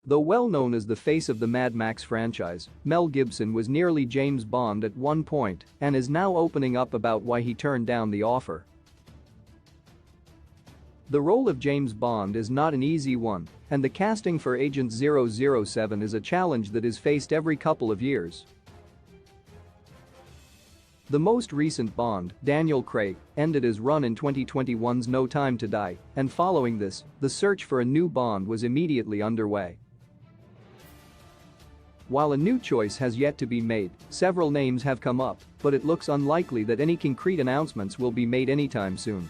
Though well known as the face of the Mad Max franchise, Mel Gibson was nearly James Bond at one point and is now opening up about why he turned down the offer. The role of James Bond is not an easy one, and the casting for Agent 007 is a challenge that is faced every couple of years. The most recent Bond, Daniel Craig, ended his run in 2021's No Time to Die, and following this, the search for a new Bond was immediately underway. While a new choice has yet to be made, several names have come up, but it looks unlikely that any concrete announcements will be made anytime soon.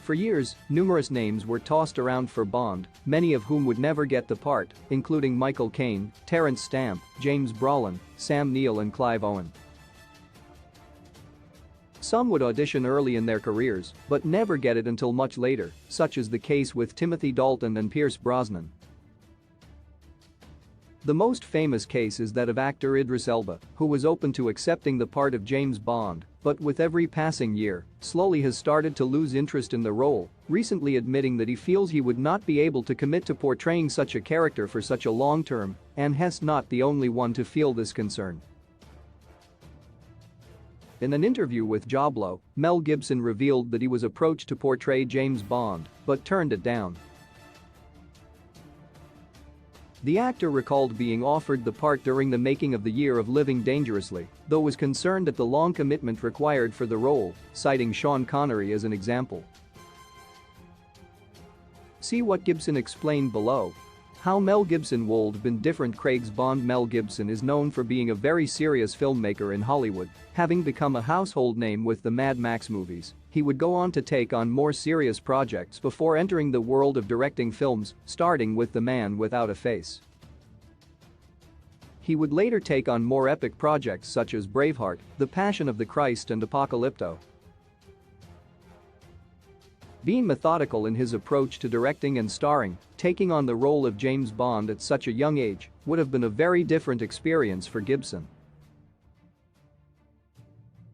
For years, numerous names were tossed around for Bond, many of whom would never get the part, including Michael Caine, Terrence Stamp, James Brolin, Sam Neill and Clive Owen. Some would audition early in their careers, but never get it until much later, such as the case with Timothy Dalton and Pierce Brosnan. The most famous case is that of actor Idris Elba, who was open to accepting the part of James Bond, but with every passing year, slowly has started to lose interest in the role, recently admitting that he feels he would not be able to commit to portraying such a character for such a long term, and he's not the only one to feel this concern. In an interview with Joblo, Mel Gibson revealed that he was approached to portray James Bond, but turned it down. The actor recalled being offered the part during the making of The Year of Living Dangerously, though was concerned at the long commitment required for the role, citing Sean Connery as an example. See what Gibson explained below. How Mel Gibson would have been different. Craig's Bond. Mel Gibson is known for being a very serious filmmaker in Hollywood, having become a household name with the Mad Max movies. He would go on to take on more serious projects before entering the world of directing films, starting with The Man Without a Face. He would later take on more epic projects such as Braveheart, The Passion of the Christ and Apocalypto. Being methodical in his approach to directing and starring, taking on the role of James Bond at such a young age would have been a very different experience for Gibson.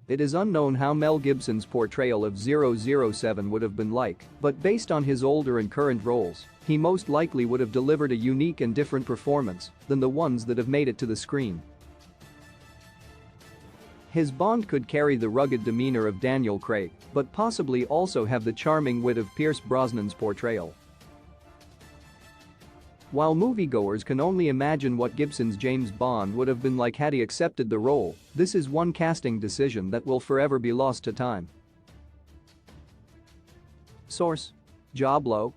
It is unknown how Mel Gibson's portrayal of 007 would have been like, but based on his older and current roles, he most likely would have delivered a unique and different performance than the ones that have made it to the screen. His Bond could carry the rugged demeanor of Daniel Craig, but possibly also have the charming wit of Pierce Brosnan's portrayal. While moviegoers can only imagine what Gibson's James Bond would have been like had he accepted the role, this is one casting decision that will forever be lost to time. Source: Joblo.